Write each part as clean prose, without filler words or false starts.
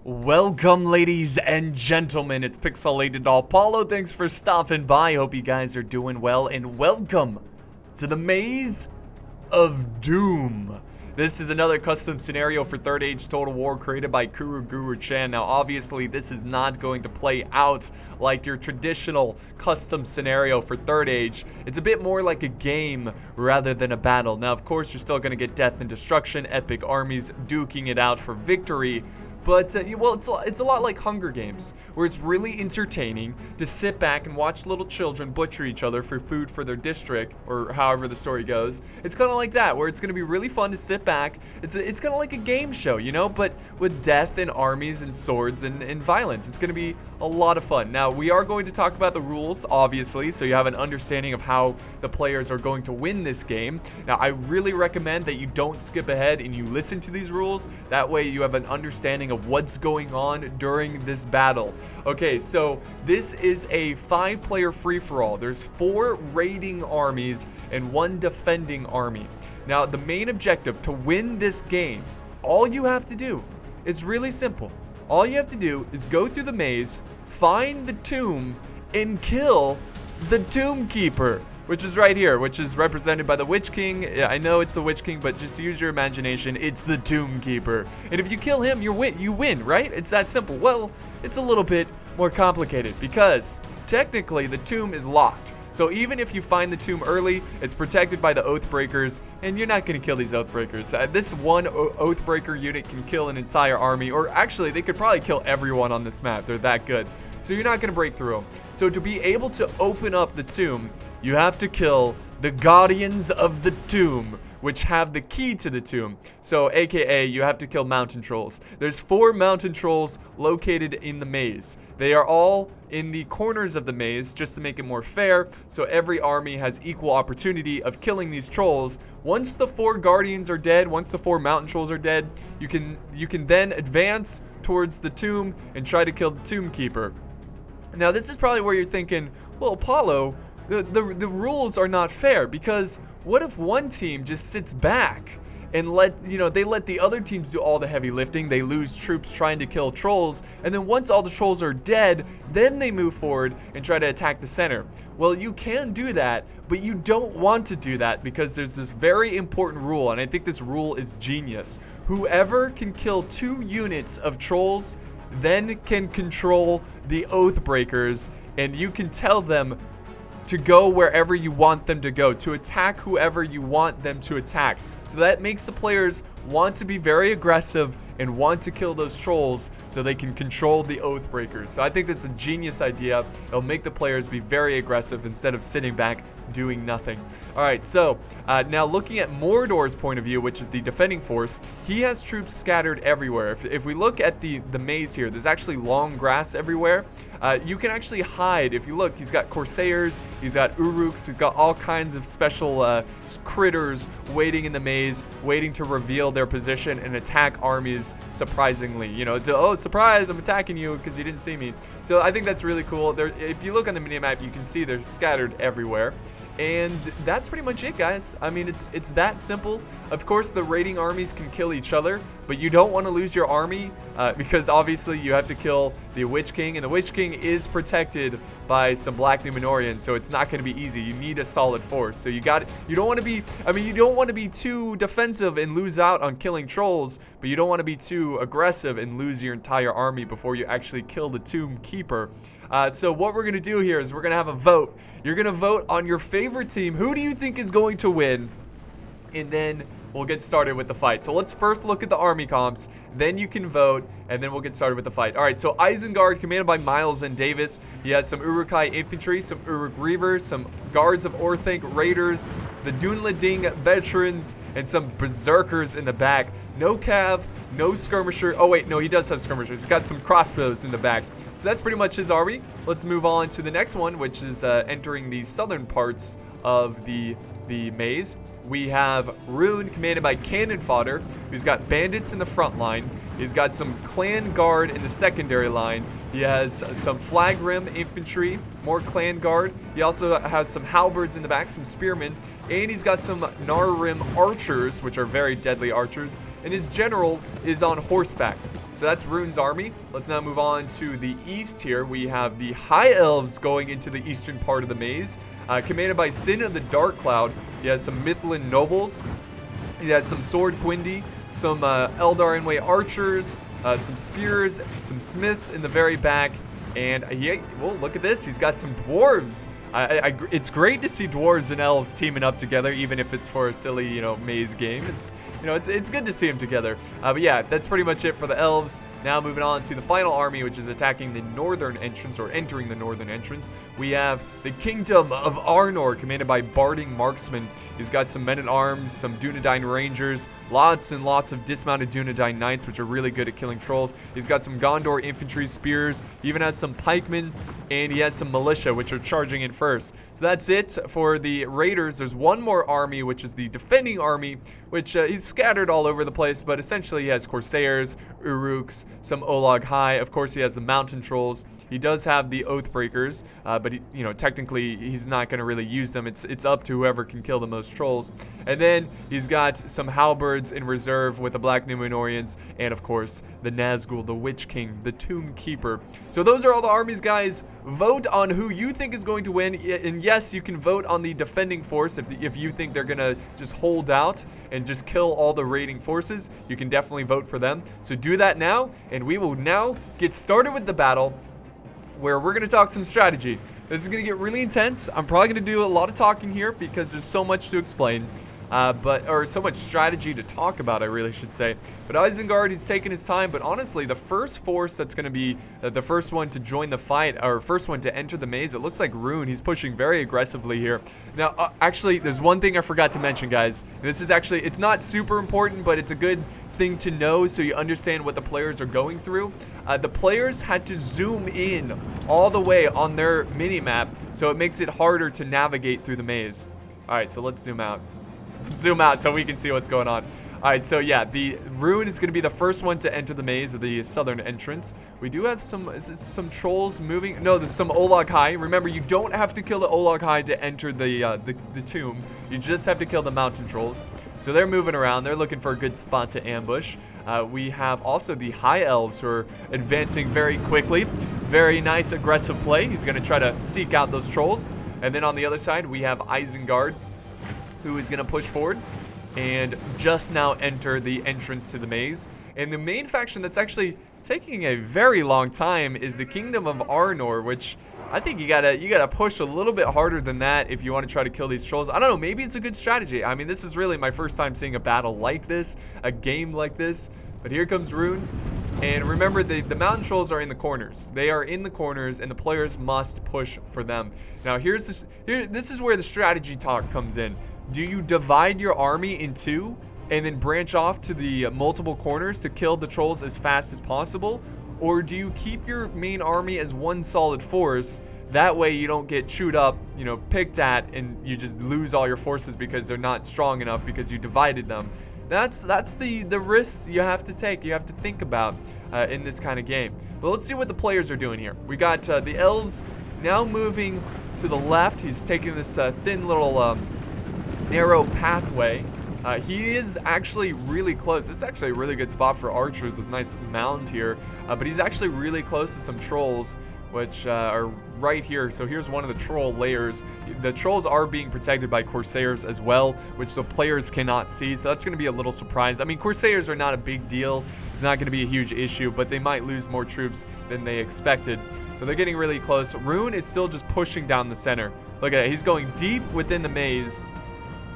Welcome, ladies and gentlemen. It's Pixelated-Apollo. Thanks for stopping by. Hope you guys are doing well, and welcome to the Maze of Doom. This is another custom scenario for Third Age Total War created by KuroGuroChan. Now, obviously, this is not going to play out like your traditional custom scenario for Third Age. It's a bit more like a game rather than a battle. Now, of course, you're still going to get death and destruction, epic armies duking it out for victory. But, well, it's a lot like Hunger Games, where it's really entertaining to sit back and watch little children butcher each other for food for their district, or however the story goes. It's kind of like that, where it's going to be really fun to sit back. It's kind of like a game show, you know, but with death and armies and swords and violence. It's going to be a lot of fun. Now, we are going to talk about the rules, obviously, so you have an understanding of how the players are going to win this game. Now, I really recommend that you don't skip ahead and you listen to these rules. That way, you have an understanding of what's going on during this battle. Okay, so this is a 5-player free-for-all. There's 4 raiding armies and 1 defending army. Now, the main objective to win this game, all you have to do is really simple. All you have to do is go through the maze, find the tomb, and kill the Tomb Keeper, which is right here, which is represented by the Witch King. Yeah, I know it's the Witch King, but just use your imagination. It's the Tomb Keeper. And if you kill him, you win, right? It's that simple. Well, it's a little bit more complicated because technically the tomb is locked. So even if you find the tomb early, it's protected by the Oathbreakers, and you're not going to kill these Oathbreakers. This one Oathbreaker unit can kill an entire army, or actually, they could probably kill everyone on this map. They're that good. So you're not going to break through them. So to be able to open up the tomb, you have to kill the Guardians of the Tomb, which have the key to the tomb. So, aka, you have to kill mountain trolls. There's 4 mountain trolls located in the maze. They are all in the corners of the maze, just to make it more fair, so every army has equal opportunity of killing these trolls. Once the 4 guardians are dead, once the 4 mountain trolls are dead, you can then advance towards the tomb and try to kill the Tomb Keeper. Now, this is probably where you're thinking, well, Apollo, the rules are not fair, because what if one team just sits back and let the other teams do all the heavy lifting? They lose troops trying to kill trolls, and then once all the trolls are dead, then they move forward and try to attack the center. Well, you can do that, but you don't want to do that because there's this very important rule, and I think this rule is genius. Whoever can kill 2 units of trolls then can control the Oathbreakers, and you can tell them to go wherever you want them to go, to attack whoever you want them to attack. So that makes the players want to be very aggressive and want to kill those trolls so they can control the Oathbreakers. So I think that's a genius idea. It'll make the players be very aggressive instead of sitting back doing nothing. Alright, so now looking at Mordor's point of view, which is the defending force, he has troops scattered everywhere. If we look at the maze here, there's actually long grass everywhere. You can actually hide. If you look, he's got Corsairs, he's got Uruks, he's got all kinds of special critters waiting in the maze, waiting to reveal their position and attack armies surprisingly. You know, oh, surprise, I'm attacking you because you didn't see me. So I think that's really cool. If you look on the minimap, you can see they're scattered everywhere. And that's pretty much it, guys. I mean, it's that simple. Of course, the raiding armies can kill each other, but you don't want to lose your army because obviously you have to kill the Witch King, and the Witch King is protected by some Black Numenorians, so it's not going to be easy. You need a solid force. So you don't want to be too defensive and lose out on killing trolls, but you don't want to be too aggressive and lose your entire army before you actually kill the Tomb Keeper. So what we're going to do here is we're going to have a vote. You're going to vote on your favorite team. Who do you think is going to win? And then we'll get started with the fight. So let's first look at the army comps, then you can vote, and then we'll get started with the fight. Alright, so Isengard, commanded by Miles and Davis. He has some Uruk-hai infantry, some Uruk Reavers, some guards of Orthanc raiders, the Dunlading veterans, and some berserkers in the back. No cav, no skirmisher. Oh wait, no, he does have skirmishers. He's got some crossbows in the back. So that's pretty much his army. Let's move on to the next one, which is entering the southern parts of the maze. We have Rune, commanded by Cannon Fodder, who's got bandits in the front line. He's got some clan guard in the secondary line. He has some Flagrim infantry, more clan guard. He also has some halberds in the back, some spearmen, and he's got some Narrim archers, which are very deadly archers, and his general is on horseback. So that's Rune's army. Let's now move on to the east here. We have the High Elves going into the eastern part of the maze, commanded by Sin of the Dark Cloud. He has some Mithlin nobles. He has some Sword Quindi, some Eldar Enway archers, some spears, some smiths in the very back. And well, look at this. He's got some dwarves. It's great to see dwarves and elves teaming up together, even if it's for a silly, maze game. It's good to see them together. But yeah, that's pretty much it for the elves. Now moving on to the final army, which is attacking the northern entrance, or entering the northern entrance. We have the Kingdom of Arnor, commanded by Barding Marksman. He's got some men-at-arms, some Dunedain Rangers, lots and lots of dismounted Dunedain Knights, which are really good at killing trolls. He's got some Gondor infantry spears. He even has some pikemen, and he has some militia, which are charging in first. So that's it for the raiders. There's one more army, which is the defending army, which he's scattered all over the place, but essentially he has Corsairs, Uruks, some Olog High. Of course, he has the mountain trolls. He does have the Oathbreakers, but technically he's not going to really use them. It's up to whoever can kill the most trolls. And then he's got some halberds in reserve with the Black Numenorians, and of course the Nazgul, the Witch King, the Tomb Keeper. So those are all the armies, guys. Vote on who you think is going to win, and yes, you can vote on the defending force if you think they're gonna just hold out and just kill all the raiding forces. You can definitely vote for them. So do that now, and we will now get started with the battle, where we're gonna talk some strategy. This is gonna get really intense. I'm probably gonna do a lot of talking here because there's so much to explain. Or so much strategy to talk about, I really should say. But Isengard, he's taking his time, but honestly, the first force that's going to be the first one to join the fight, or first one to enter the maze, it looks like Rune. He's pushing very aggressively here. Now, actually, there's one thing I forgot to mention, guys. This is actually, it's not super important, but it's a good thing to know so you understand what the players are going through. The players had to zoom in all the way on their mini-map, so it makes it harder to navigate through the maze. All right, so let's zoom out. Zoom out so we can see what's going on. All right, so yeah, the Rune is going to be the first one to enter the maze of the southern entrance. We do have some trolls moving. No, there's some Olog High. Remember, you don't have to kill the Olog High to enter the tomb. You just have to kill the mountain trolls. So they're moving around. They're looking for a good spot to ambush. We have also the High Elves who are advancing very quickly. Very nice aggressive play. He's going to try to seek out those trolls. And then on the other side, we have Isengard, who is going to push forward and just now enter the entrance to the maze. And the main faction that's actually taking a very long time is the Kingdom of Arnor, which I think you gotta push a little bit harder than that if you want to try to kill these trolls. I don't know, maybe it's a good strategy. I mean, this is really my first time seeing a battle like this, a game like this. But here comes Rune. And remember, the mountain trolls are in the corners. They are in the corners, and the players must push for them. Now, this is where the strategy talk comes in. Do you divide your army in two and then branch off to the multiple corners to kill the trolls as fast as possible? Or do you keep your main army as one solid force? That way you don't get chewed up, picked at, and you just lose all your forces because they're not strong enough because you divided them. That's the risks you have to take, you have to think about in this kind of game. But let's see what the players are doing here. We got the Elves now moving to the left. He's taking this thin little narrow pathway. He is actually really close. This is actually a really good spot for archers, this nice mound here. But he's actually really close to some trolls, which are right here. So here's one of the troll layers. The trolls are being protected by Corsairs as well, which the players cannot see. So that's going to be a little surprise. I mean, Corsairs are not a big deal. It's not going to be a huge issue, but they might lose more troops than they expected. So they're getting really close. Rune is still just pushing down the center. Look at it. He's going deep within the maze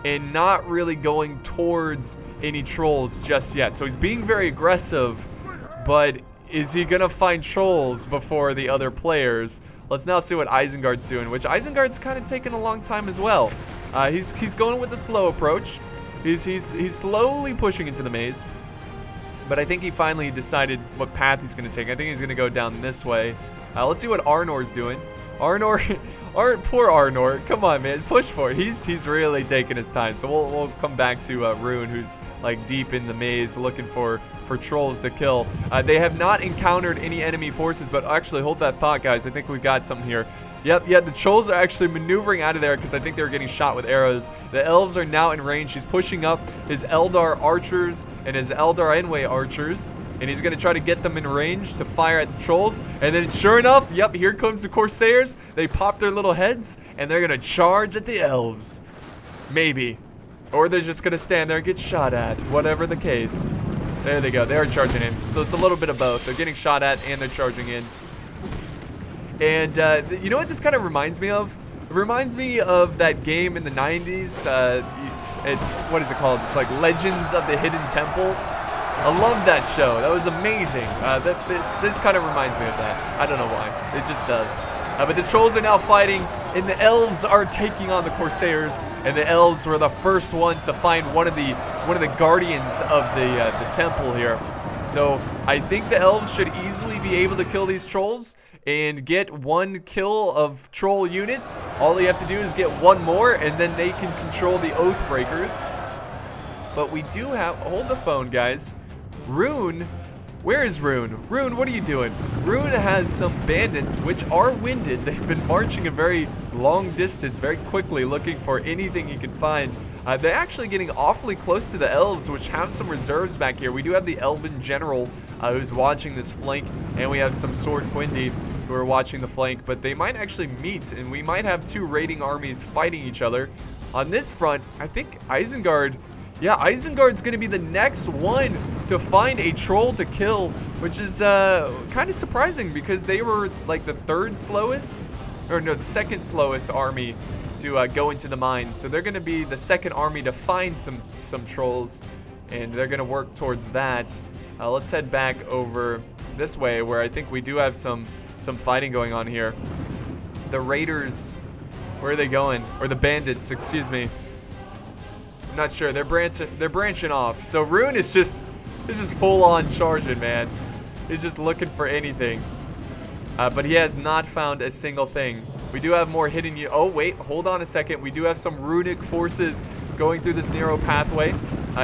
and not really going towards any trolls just yet. So he's being very aggressive, but is he gonna find trolls before the other players? Let's now see what Isengard's doing, which Isengard's kind of taking a long time as well. He's going with a slow approach. He's slowly pushing into the maze, but I think he finally decided what path he's gonna take. I think he's gonna go down this way. Let's see what Arnor's doing. Poor Arnor. Come on, man, push for it. He's really taking his time. So we'll come back to Rune, who's like deep in the maze, looking for for trolls to kill. They have not encountered any enemy forces, but actually, hold that thought, guys. I think we've got something here. Yep, the trolls are actually maneuvering out of there because I think they were getting shot with arrows. The elves are now in range. He's pushing up his Eldar archers and his Eldar Enway archers, and he's going to try to get them in range to fire at the trolls. And then sure enough, yep, here comes the Corsairs. They pop their little heads, and they're going to charge at the elves. Maybe. Or they're just going to stand there and get shot at, whatever the case. There they go. They are charging in. So it's a little bit of both. They're getting shot at, and they're charging in. And you know what this kind of reminds me of? It reminds me of that game in the 90s. It's, what is it called? It's like Legends of the Hidden Temple. I love that show. That was amazing. This kind of reminds me of that. I don't know why. It just does. But the trolls are now fighting, and the elves are taking on the Corsairs. And the elves were the first ones to find one of the guardians of the temple here. So I think the elves should easily be able to kill these trolls and get one kill of troll units. All they have to do is get one more, and then they can control the Oathbreakers. But we do have, hold the phone, guys. Rune, where is Rune? Rune, what are you doing? Rune has some bandits which are winded. They've been marching a very long distance, very quickly, looking for anything he can find. They're actually getting awfully close to the elves, which have some reserves back here. We do have the elven general who's watching this flank, and we have some sword Quindi who are watching the flank, but they might actually meet, and we might have two raiding armies fighting each other. On this front, I think Isengard, yeah, Isengard's going to be the next one to find a troll to kill, which is kind of surprising because they were like the third slowest, or no, second slowest army to go into the mines. So they're going to be the second army to find some trolls, and they're going to work towards that. Let's head back over this way where I think we do have some fighting going on here. The raiders, where are they going? Or the bandits, excuse me. I'm not sure. They're branching off. So Rune is just full on charging, man. He's just looking for anything. But he has not found a single thing. We do have more hidden. Oh wait, hold on a second. We do have some runic forces going through this narrow pathway.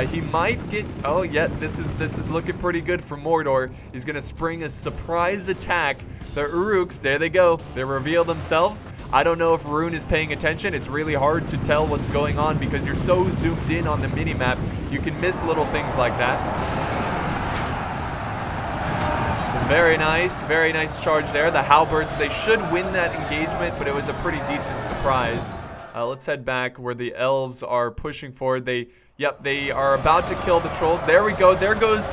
He might get. Oh yeah, this is looking pretty good for Mordor. He's gonna spring a surprise attack. The Uruks, there they go. They reveal themselves. I don't know if Rune is paying attention. It's really hard to tell what's going on because you're so zoomed in on the minimap. You can miss little things like that. So very nice charge there. The halberds, they should win that engagement, but it was a pretty decent surprise. Let's head back where the elves are pushing forward. They are about to kill the trolls. There we go. There goes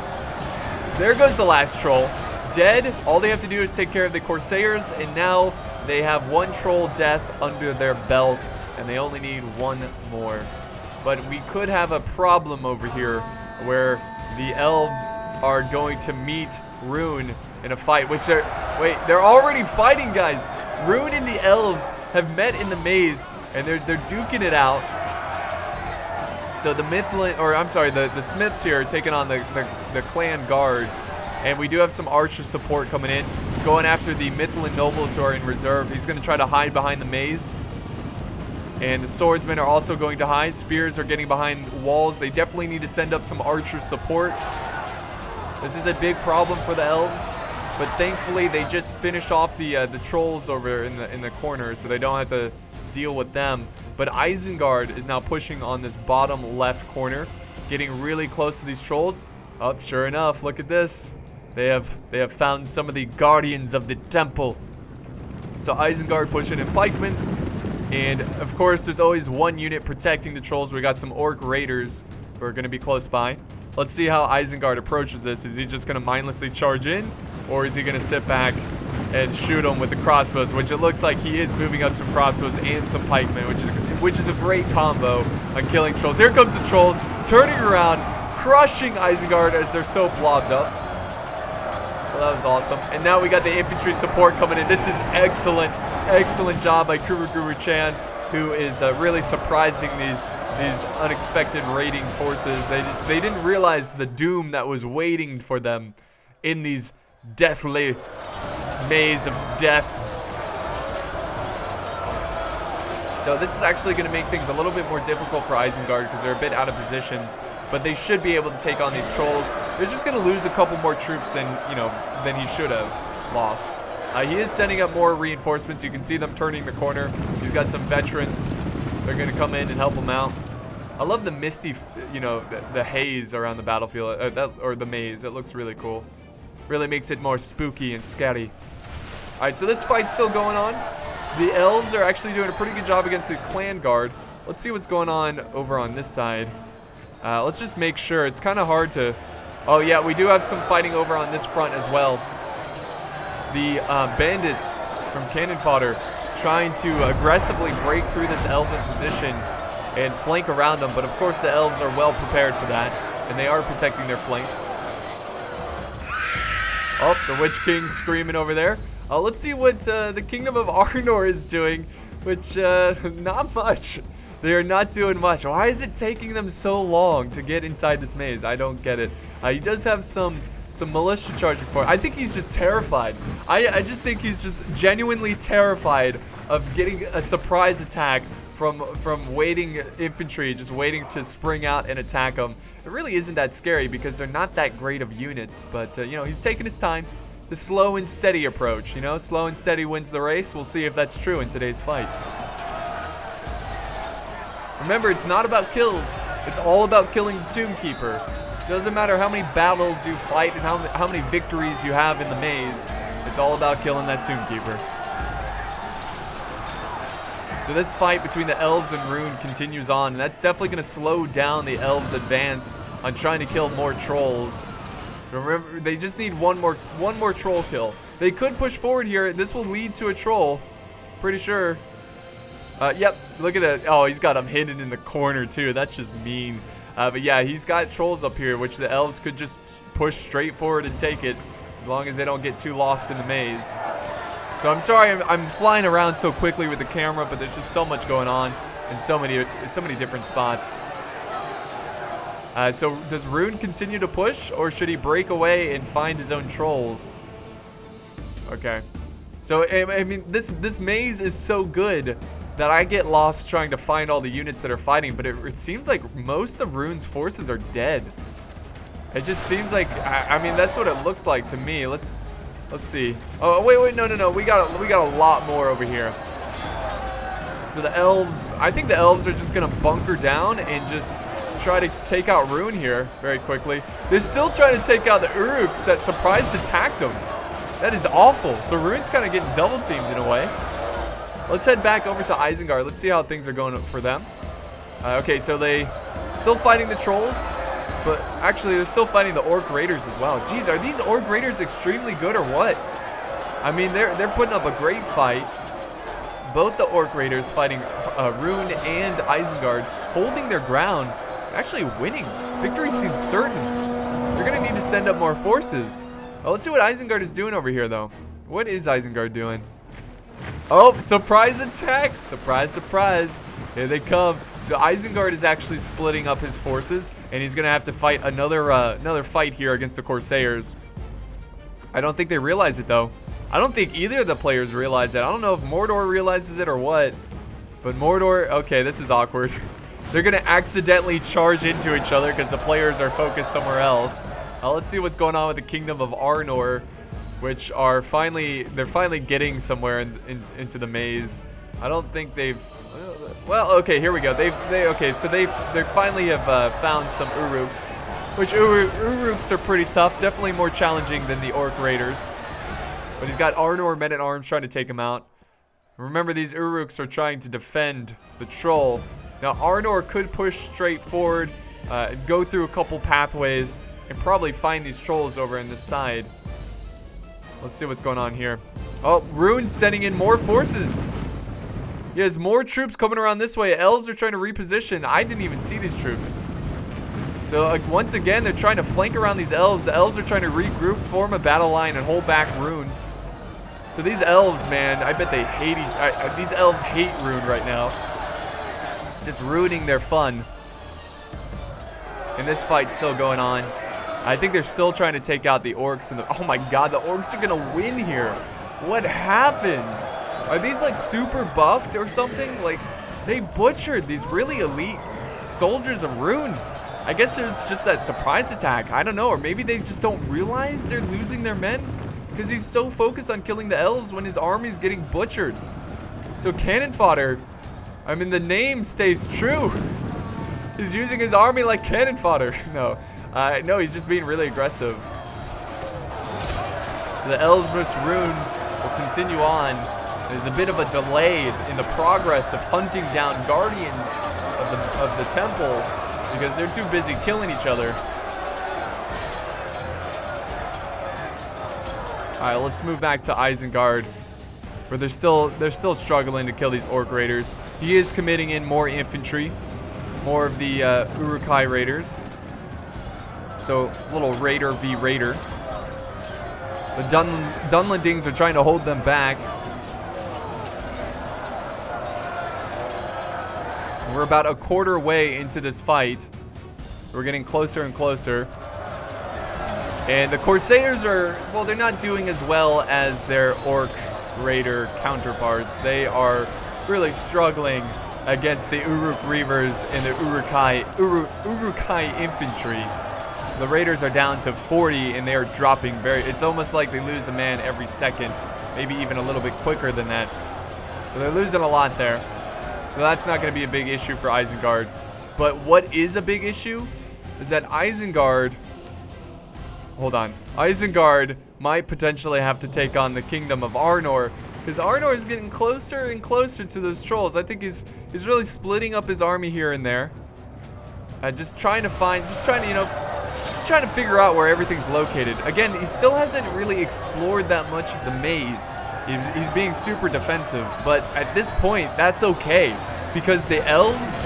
the last troll. Dead. All they have to do is take care of the Corsairs, and now they have one troll death under their belt, and they only need one more. But we could have a problem over here where the elves are going to meet Rune in a fight, which they're already fighting, guys. Rune and the elves have met in the maze, and they're duking it out. So the Smiths here are taking on the clan guard. And we do have some archer support coming in, going after the Mithlin nobles who are in reserve. He's going to try to hide behind the maze. And the swordsmen are also going to hide. Spears are getting behind walls. They definitely need to send up some archer support. This is a big problem for the elves. But thankfully, they just finished off the trolls over in the corner, so they don't have to deal with them. But Isengard is now pushing on this bottom left corner, getting really close to these trolls. Oh, sure enough, look at this. They have found some of the guardians of the temple. So Isengard pushing in pikemen. And of course, there's always one unit protecting the trolls. We got some orc raiders who are going to be close by. Let's see how Isengard approaches this. Is he just going to mindlessly charge in? Or is he going to sit back and shoot them with the crossbows? Which it looks like he is moving up some crossbows and some pikemen, which is a great combo on killing trolls. Here comes the trolls, turning around, crushing Isengard as they're so blobbed up. Well, that was awesome. And now we got the infantry support coming in. This is excellent job by KuroGuroChan, who is really surprising these unexpected raiding forces. They didn't realize the doom that was waiting for them in these deathly maze of death. So this is actually going to make things a little bit more difficult for Isengard because they're a bit out of position. but they should be able to take on these trolls. They're just going to lose a couple more troops than, than he should have lost. He is sending up more reinforcements. You can see them turning the corner. He's got some veterans. They're going to come in and help him out. I love the misty, the haze around the battlefield, or the maze. It looks really cool. Really makes it more spooky and scary. All right, so this fight's still going on. The elves are actually doing a pretty good job against the clan guard. Let's see what's going on over on this side. Let's just make sure. It's kind of hard to... Oh, yeah, we do have some fighting over on this front as well. The bandits from Cannon Fodder trying to aggressively break through this elven position and flank around them. But, of course, the elves are well prepared for that, and they are protecting their flank. Oh, the Witch King's screaming over there. Let's see what the Kingdom of Arnor is doing, which, not much. They are not doing much. Why is it taking them so long to get inside this maze? I don't get it. He does have some militia charging for it. I think he's just terrified. I just think he's just genuinely terrified of getting a surprise attack from waiting infantry, just waiting to spring out and attack them. It really isn't that scary because they're not that great of units, but he's taking his time. The slow and steady approach, slow and steady wins the race. We'll see if that's true in today's fight. Remember, it's not about kills. It's all about killing the Tomb Keeper. Doesn't matter how many battles you fight and how many victories you have in the maze. It's all about killing that Tomb Keeper. So this fight between the elves and Rune continues on, and that's definitely going to slow down the elves' advance on trying to kill more trolls. So remember, they just need one more troll kill. They could push forward here, and this will lead to a troll. Pretty sure. Yep, look at that. Oh, he's got them hidden in the corner too. That's just mean. But yeah, he's got trolls up here, which the elves could just push straight forward and take it, as long as they don't get too lost in the maze. So I'm sorry I'm flying around so quickly with the camera, but there's just so much going on in so many different spots. So does Rune continue to push, or should he break away and find his own trolls? Okay. So I mean, this maze is so good that I get lost trying to find all the units that are fighting, but it seems like most of Rune's forces are dead. It just seems like, I mean, that's what it looks like to me. Let's see. Oh, wait, no. We got a lot more over here. So the elves, I think the elves are just gonna bunker down and just try to take out Rune here very quickly. They're still trying to take out the Uruks that surprise attacked them. That is awful. So Rune's kind of getting double teamed in a way. Let's head back over to Isengard. Let's see how things are going for them. Okay, so they still fighting the trolls, but actually they're still fighting the Orc Raiders as well. Jeez, are these Orc Raiders extremely good or what? I mean, they're putting up a great fight. Both the Orc Raiders fighting Rune and Isengard, holding their ground, actually winning. Victory seems certain. They're gonna need to send up more forces. Let's see what Isengard is doing over here, though. What is Isengard doing? Oh, surprise attack! Surprise, surprise. Here they come. So Isengard is actually splitting up his forces, and he's gonna have to fight another fight here against the Corsairs. I don't think they realize it, though. I don't think either of the players realize it. I don't know if Mordor realizes it or what. But Mordor, okay, this is awkward. They're gonna accidentally charge into each other because the players are focused somewhere else. Let's see what's going on with the Kingdom of Arnor, which are finally getting somewhere into the maze. I don't think they've. Well, okay, here we go. They finally have found some Uruks, which Uruks are pretty tough. Definitely more challenging than the Orc Raiders. But he's got Arnor men-at-arms trying to take him out. Remember, these Uruks are trying to defend the troll. Now, Arnor could push straight forward, and go through a couple pathways, and probably find these trolls over on this side. Let's see what's going on here. Oh, Rune's sending in more forces. He has more troops coming around this way. Elves are trying to reposition. I didn't even see these troops. So, once again, they're trying to flank around these elves. The elves are trying to regroup, form a battle line, and hold back Rune. So these elves, man, I bet they hate these elves hate Rune right now. Just ruining their fun. And this fight's still going on. I think they're still trying to take out the orcs. And oh my god, the orcs are gonna win here. What happened? Are these like super buffed or something? Like, they butchered these really elite soldiers of Rune. I guess there's just that surprise attack. I don't know, or maybe they just don't realize they're losing their men because he's so focused on killing the elves when his army's getting butchered. So cannon fodder, I mean, the name stays true. He's using his army like cannon fodder. No, he's just being really aggressive. So the elves versus Rune will continue on. There's a bit of a delay in the progress of hunting down guardians of the temple because they're too busy killing each other. All right, let's move back to Isengard, where they're still struggling to kill these orc raiders. He is committing in more infantry, more of the Uruk-hai raiders. So little raider v raider. The Dunlendings are trying to hold them back. We're about a quarter way into this fight. We're getting closer and closer. And the Corsairs are, well, they're not doing as well as their Orc Raider counterparts. They are really struggling against the Uruk Reavers and the Uruk-hai infantry. The Raiders are down to 40 and they are dropping it's almost like they lose a man every second, maybe even a little bit quicker than that. So they're losing a lot there. So that's not going to be a big issue for Isengard. But what is a big issue is that Isengard might potentially have to take on the Kingdom of Arnor, because Arnor is getting closer and closer to those trolls. I think he's really splitting up his army here and there. Just trying to figure out where everything's located. Again, he still hasn't really explored that much of the maze. He's being super defensive, but at this point, that's okay, because the elves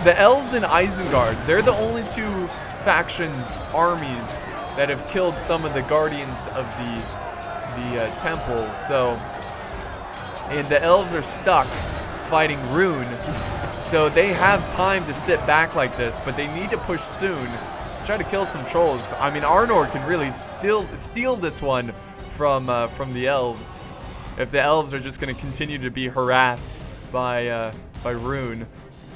in Isengard, they're the only two factions, armies, that have killed some of the guardians of the temple. So, and the elves are stuck fighting Rune, so they have time to sit back like this, but they need to push soon. Try to kill some trolls. I mean, Arnor can really steal this one from the elves, if the elves are just going to continue to be harassed by Rune.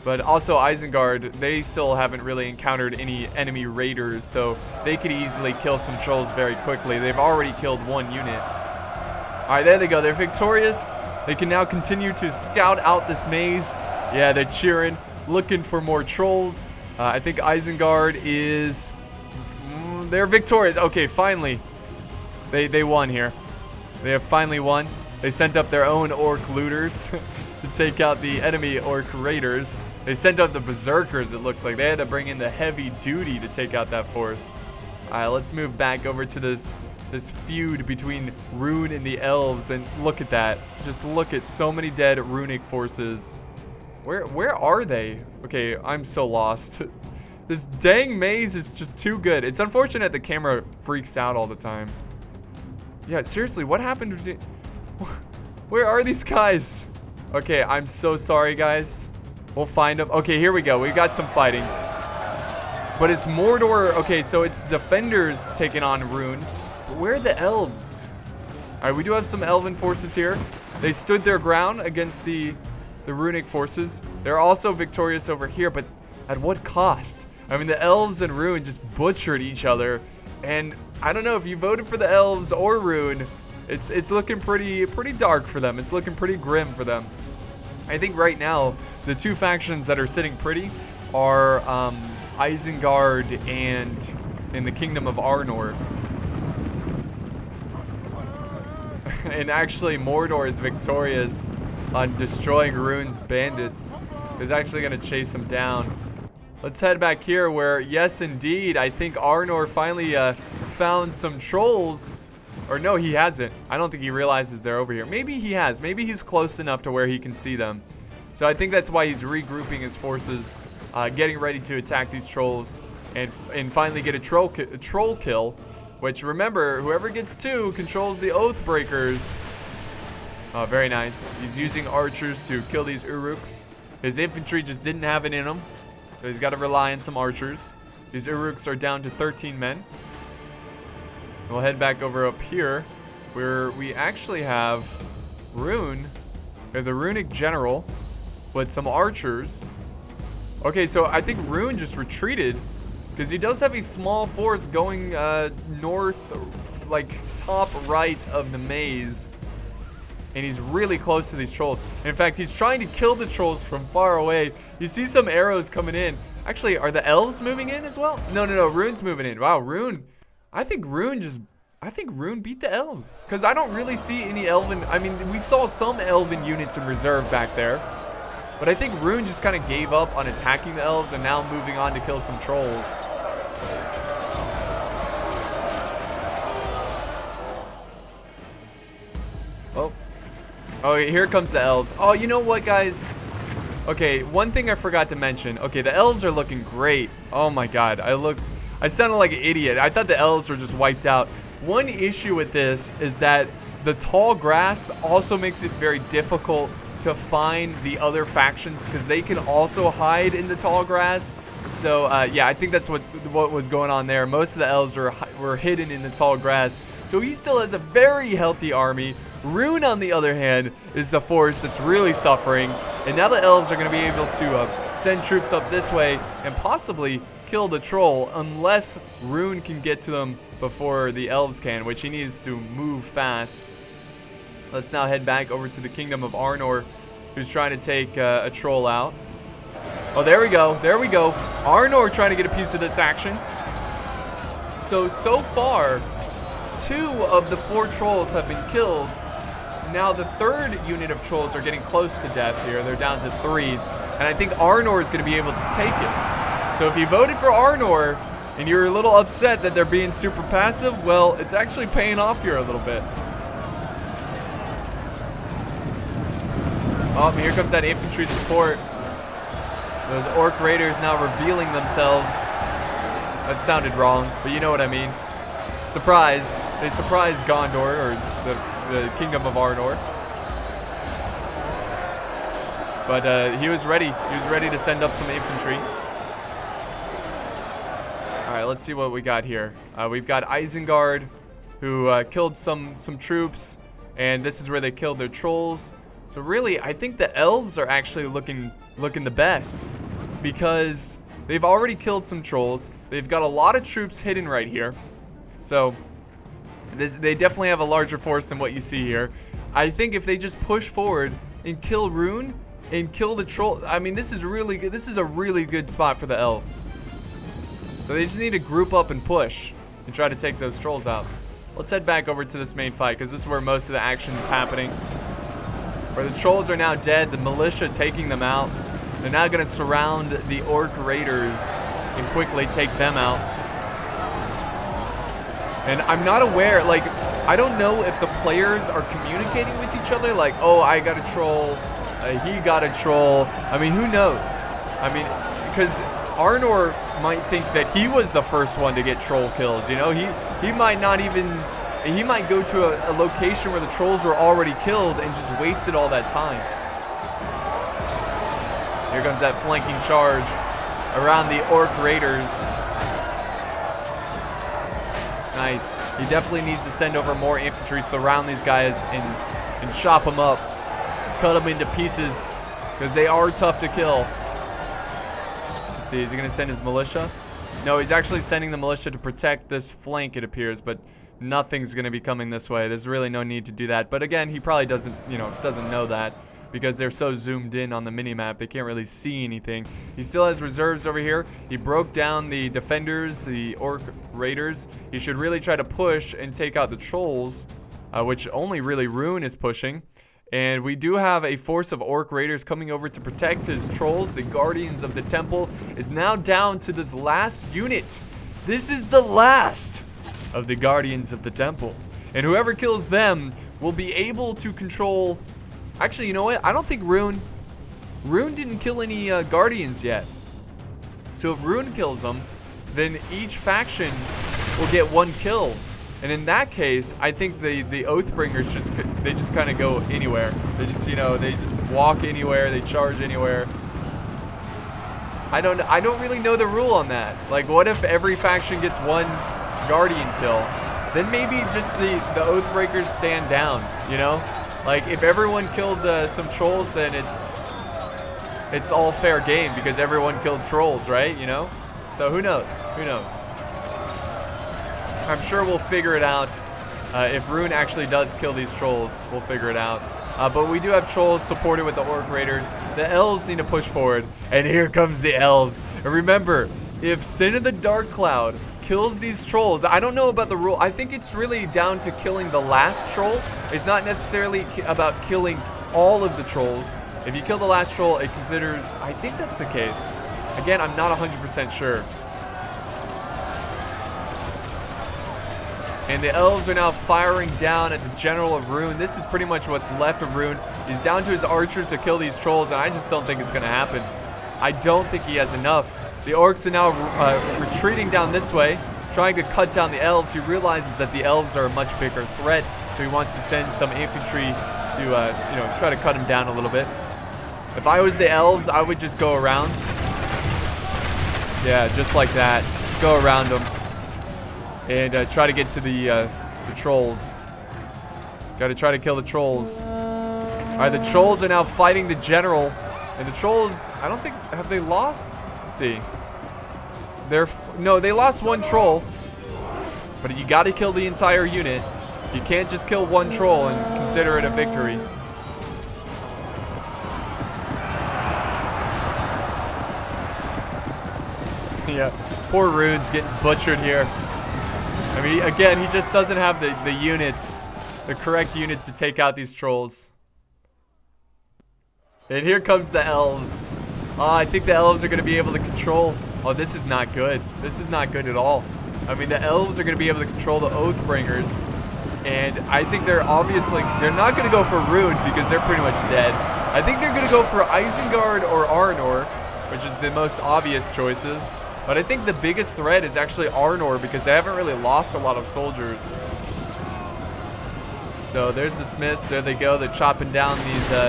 But also Isengard, they still haven't really encountered any enemy raiders, so they could easily kill some trolls very quickly. They've already killed one unit. All right, there they go. They're victorious. They can now continue to scout out this maze. Yeah, they're cheering, looking for more trolls. I think Isengard is... they're victorious. Okay, finally. They won here. They have finally won. They sent up their own orc looters to take out the enemy orc raiders. They sent up the berserkers, it looks like. They had to bring in the heavy duty to take out that force. Alright, let's move back over to this feud between Rune and the elves, and look at that. Just look at so many dead runic forces. Where are they? Okay, I'm so lost. This dang maze is just too good. It's unfortunate the camera freaks out all the time. Yeah, seriously, what happened to... Where are these guys? Okay, I'm so sorry, guys. We'll find them. Okay, here we go. We got some fighting. But it's Mordor. Okay, so it's defenders taking on Rune. But where are the elves? All right, we do have some elven forces here. They stood their ground against the runic forces. They're also victorious over here, but at what cost? I mean, the elves and Rune just butchered each other. And I don't know if you voted for the elves or Rune. It's looking pretty dark for them. It's looking pretty grim for them. I think right now the two factions that are sitting pretty are Isengard and the Kingdom of Arnor. And actually Mordor is victorious on destroying Rune's bandits. So he's actually going to chase them down. Let's head back here where, yes indeed, I think Arnor finally found some trolls. Or no, he hasn't. I don't think he realizes they're over here. Maybe he has. Maybe he's close enough to where he can see them. So I think that's why he's regrouping his forces, getting ready to attack these trolls, and finally get a troll kill. Which, remember, whoever gets 2 controls the Oathbreakers. Very nice. He's using archers to kill these Uruks. His infantry just didn't have it in him, so he's got to rely on some archers. These Uruks are down to 13 men. We'll head back over up here, where we actually have Rune. We have the runic general with some archers. Okay, so I think Rune just retreated because he does have a small force going north, like top right of the maze. And he's really close to these trolls. In fact, he's trying to kill the trolls from far away. You see some arrows coming in. Actually, are the elves moving in as well? No, Rune's moving in. Wow, Rune. I think Rune beat the elves. Because I don't really see any elven. I mean, we saw some elven units in reserve back there. But I think Rune just kind of gave up on attacking the elves and now moving on to kill some trolls. Oh, here comes the elves. Oh, you know what, guys? Okay, one thing I forgot to mention. Okay, the elves are looking great. Oh my god, I sounded like an idiot. I thought the elves were just wiped out. One issue with this is that the tall grass also makes it very difficult to find the other factions because they can also hide in the tall grass. So yeah, I think that's what was going on there. Most of the elves were hidden in the tall grass. So he still has a very healthy army. Rune, on the other hand, is the force that's really suffering. And now the elves are going to be able to send troops up this way and possibly kill the troll unless Rune can get to them before the elves can, which he needs to move fast. Let's now head back over to the Kingdom of Arnor, who's trying to take a troll out. Oh, there we go. There we go. Arnor trying to get a piece of this action. So far, 2 of the 4 trolls have been killed. Now the 3rd unit of trolls are getting close to death here. They're down to 3. And I think Arnor is going to be able to take it. So if you voted for Arnor and you're a little upset that they're being super passive, well, it's actually paying off here a little bit. Oh, here comes that infantry support. Those orc raiders now revealing themselves. That sounded wrong, but you know what I mean. Surprised. They surprised Gondor, or the Kingdom of Arnor. But he was ready. He was ready to send up some infantry. All right, let's see what we got here. We've got Isengard, who killed some troops, and this is where they killed their trolls. So really, I think the elves are actually looking the best because they've already killed some trolls. They've got a lot of troops hidden right here. So they definitely have a larger force than what you see here. I think if they just push forward and kill Rune and kill the troll, I mean, this is really good. This is a really good spot for the elves. So they just need to group up and push and try to take those trolls out. Let's head back over to this main fight because this is where most of the action is happening. Where the trolls are now dead, the militia taking them out. They're now going to surround the orc raiders and quickly take them out. And I'm not aware, like, I don't know if the players are communicating with each other, like, oh, I got a troll, he got a troll. I mean, who knows? I mean, because Arnor might think that he was the first one to get troll kills, you know? He might not even, he might go to a location where the trolls were already killed and just wasted all that time. Here comes that flanking charge around the orc raiders. Nice. He definitely needs to send over more infantry, surround these guys, and chop them up. Cut them into pieces, because they are tough to kill. Let's see, is he going to send his militia? No, he's actually sending the militia to protect this flank, it appears, but nothing's going to be coming this way. There's really no need to do that. But again, he probably doesn't know that, because they're so zoomed in on the minimap, they can't really see anything. He still has reserves over here. He broke down the defenders, the orc raiders. He should really try to push and take out the trolls, which only really Rune is pushing. And we do have a force of orc raiders coming over to protect his trolls, the guardians of the temple. It's now down to this last unit. This is the last of the guardians of the temple. And whoever kills them will be able to control... Actually, you know what? I don't think Rune didn't kill any guardians yet. So if Rune kills them, then each faction will get 1 kill. And in that case, I think the Oathbringers just kind of go anywhere. They just, they just walk anywhere, they charge anywhere. I don't really know the rule on that. Like, what if every faction gets 1 guardian kill? Then maybe just the Oathbreakers stand down, you know? Like, if everyone killed some trolls, then it's all fair game because everyone killed trolls, right? You know? So who knows? Who knows? I'm sure we'll figure it out. If Rune actually does kill these trolls, we'll figure it out. But we do have trolls supported with the Orc Raiders. The Elves need to push forward. And here comes the Elves. And remember, if Sin of the Dark Cloud kills these trolls, I don't know about the rule. I think it's really down to killing the last troll. It's not necessarily about killing all of the trolls. If you kill the last troll, it considers... I think that's the case. Again, I'm not 100% sure. And the Elves are now firing down at the General of Rune. This is pretty much what's left of Rune. He's down to his archers to kill these trolls, and I just don't think it's going to happen. I don't think he has enough. The Orcs are now retreating down this way, trying to cut down the Elves. He realizes that the Elves are a much bigger threat, so he wants to send some infantry to, you know, try to cut him down a little bit. If I was the Elves, I would just go around. Yeah, just like that. Just go around them. And try to get to the trolls. Gotta try to kill the trolls. Alright, the trolls are now fighting the general. And the trolls, I don't think, have they lost? Let's see. No, they lost one troll. But you gotta kill the entire unit. You can't just kill one troll and consider it a victory. Yeah, poor Rune's getting butchered here. I mean, again, he just doesn't have the units, the correct units to take out these trolls. And here comes the Elves. I think the Elves are going to be able to control... Oh, this is not good. This is not good at all. I mean, the Elves are going to be able to control the Oathbringers. And I think they're obviously... They're not going to go for Rune because they're pretty much dead. I think they're going to go for Isengard or Arnor, which is the most obvious choices. But I think the biggest threat is actually Arnor because they haven't really lost a lot of soldiers. So there's the Smiths. There they go. They're chopping down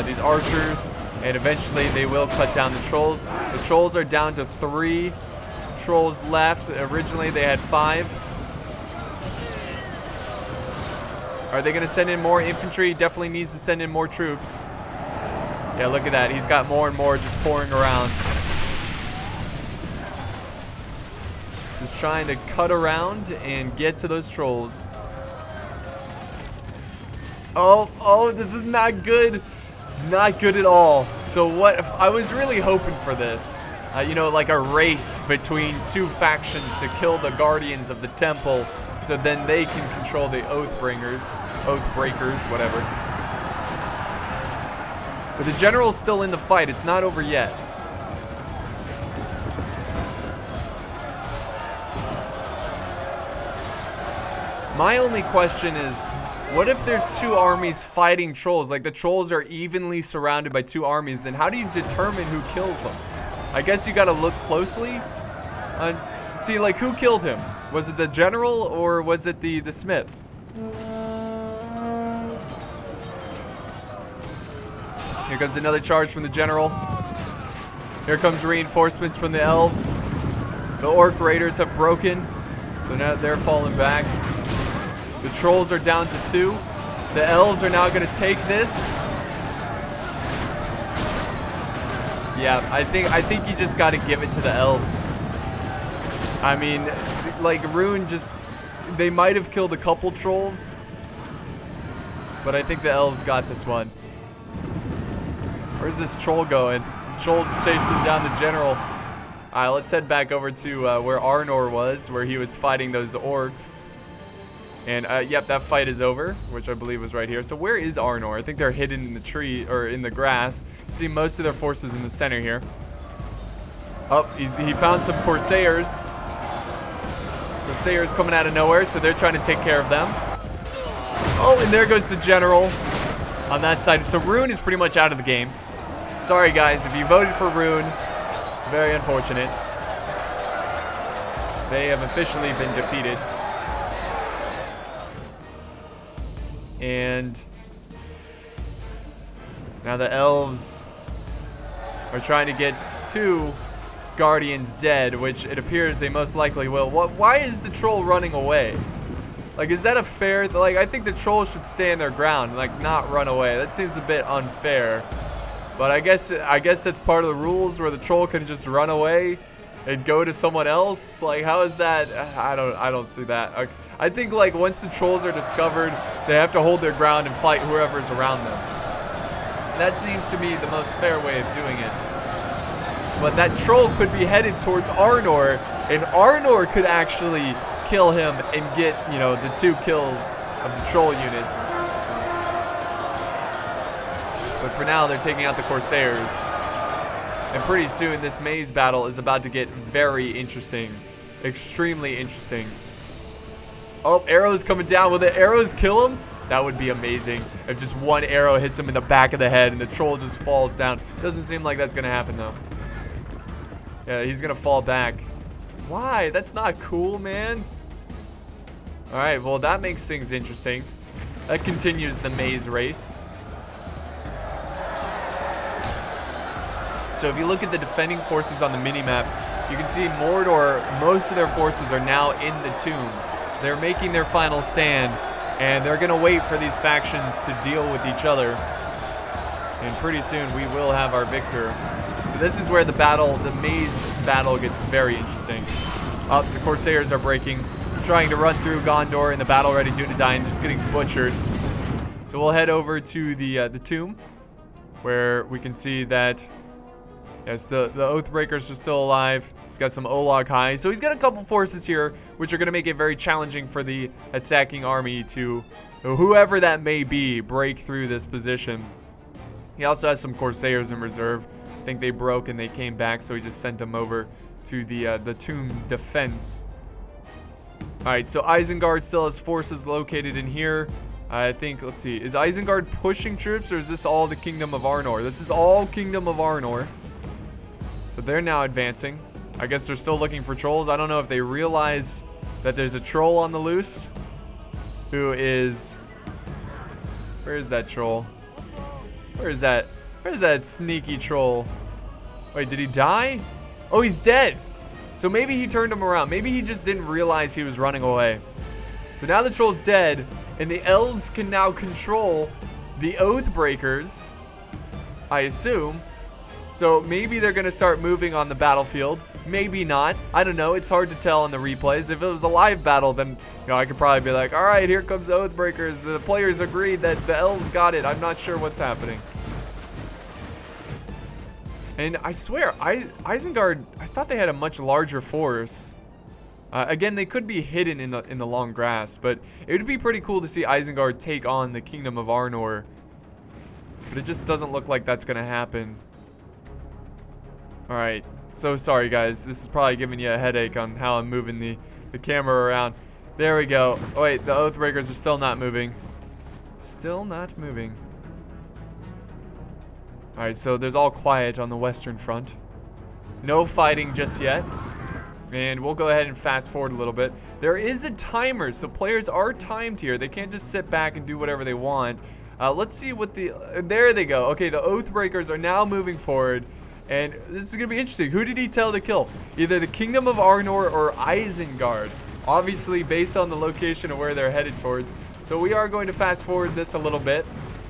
these archers. And eventually they will cut down the trolls. The trolls are down to 3 trolls left. Originally they had 5. Are they going to send in more infantry? Definitely needs to send in more troops. Yeah, look at that. He's got more and more just pouring around. Just trying to cut around and get to those trolls. Oh, this is not good. Not good at all. So what, I was really hoping for this. You know, like a race between 2 factions to kill the Guardians of the Temple so then they can control the Oathbreakers, whatever. But the General's still in the fight. It's not over yet. My only question is, what if there's 2 armies fighting trolls? Like the trolls are evenly surrounded by 2 armies, then how do you determine who kills them? I guess you gotta look closely. See, like, who killed him? Was it the general or was it the Smiths? Here comes another charge from the general. Here comes reinforcements from the Elves. The Orc Raiders have broken, so now they're falling back. The trolls are down to 2. The Elves are now going to take this. Yeah, I think you just got to give it to the Elves. I mean, like Rune just... They might have killed a couple trolls. But I think the Elves got this one. Where's this troll going? The troll's chasing down the general. Alright, let's head back over to where Arnor was, where he was fighting those orcs. And, yep, that fight is over, which I believe was right here. So where is Arnor? I think they're hidden in the tree, or in the grass. You see most of their forces in the center here. Oh, he found some Corsairs. Corsairs coming out of nowhere, so they're trying to take care of them. Oh, and there goes the general on that side. So Rune is pretty much out of the game. Sorry, guys, if you voted for Rune, it's very unfortunate. They have officially been defeated. And now the Elves are trying to get 2 Guardians dead, which it appears they most likely will. Why is the troll running away? Like, is that a fair... Like, I think the trolls should stand their ground, like, not run away. That seems a bit unfair. But I guess that's part of the rules where the troll can just run away and go to someone else. Like, how is that? I don't see that. I think like once the trolls are discovered, they have to hold their ground and fight whoever's around them. That seems to me the most fair way of doing it. But that troll could be headed towards Arnor, and Arnor could actually kill him and get, you know, the 2 kills of the troll units. But for now, they're taking out the Corsairs. And pretty soon, this maze battle is about to get very interesting. Extremely interesting. Oh, arrows coming down. Will the arrows kill him? That would be amazing. If just one arrow hits him in the back of the head and the troll just falls down. Doesn't seem like that's going to happen, though. Yeah, he's going to fall back. Why? That's not cool, man. All right, well, that makes things interesting. That continues the maze race. So if you look at the defending forces on the minimap, you can see Mordor, most of their forces are now in the tomb. They're making their final stand, and they're going to wait for these factions to deal with each other. And pretty soon we will have our victor. So this is where the maze battle gets very interesting. Oh, the Corsairs are breaking, trying to run through Gondor in the battle ready to die and just getting butchered. So we'll head over to the tomb, where we can see that yes, the Oathbreakers are still alive. He's got some Olog High. So he's got a couple forces here, which are going to make it very challenging for the attacking army to, whoever that may be, break through this position. He also has some Corsairs in reserve. I think they broke and they came back, so he just sent them over to the tomb defense. All right, so Isengard still has forces located in here. I think, let's see, is Isengard pushing troops, or is this all the Kingdom of Arnor? This is all Kingdom of Arnor. So they're now advancing. I guess they're still looking for trolls. I don't know if they realize that there's a troll on the loose. Who is... Where is that troll? Where is that? Where's that sneaky troll? Wait, did he die? Oh, he's dead. So maybe he turned him around. Maybe he just didn't realize he was running away. So now the troll's dead, and the elves can now control the Oathbreakers, I assume. So maybe they're going to start moving on the battlefield. Maybe not. I don't know. It's hard to tell in the replays. If it was a live battle, then I could probably be like, all right, here comes Oathbreakers. The players agreed that the elves got it. I'm not sure what's happening. And I swear, Isengard, I thought they had a much larger force. Again, they could be hidden in the long grass, but it would be pretty cool to see Isengard take on the Kingdom of Arnor. But it just doesn't look like that's going to happen. Alright, so sorry guys. This is probably giving you a headache on how I'm moving the camera around. There we go. Oh wait, the Oathbreakers are still not moving. Still not moving. Alright, so there's all quiet on the Western Front. No fighting just yet. And we'll go ahead and fast forward a little bit. There is a timer, so players are timed here. They can't just sit back and do whatever they want. Let's see what there they go. Okay, the Oathbreakers are now moving forward. And this is going to be interesting. Who did he tell to kill? Either the Kingdom of Arnor or Isengard. Obviously, based on the location of where they're headed towards. So we are going to fast forward this a little bit.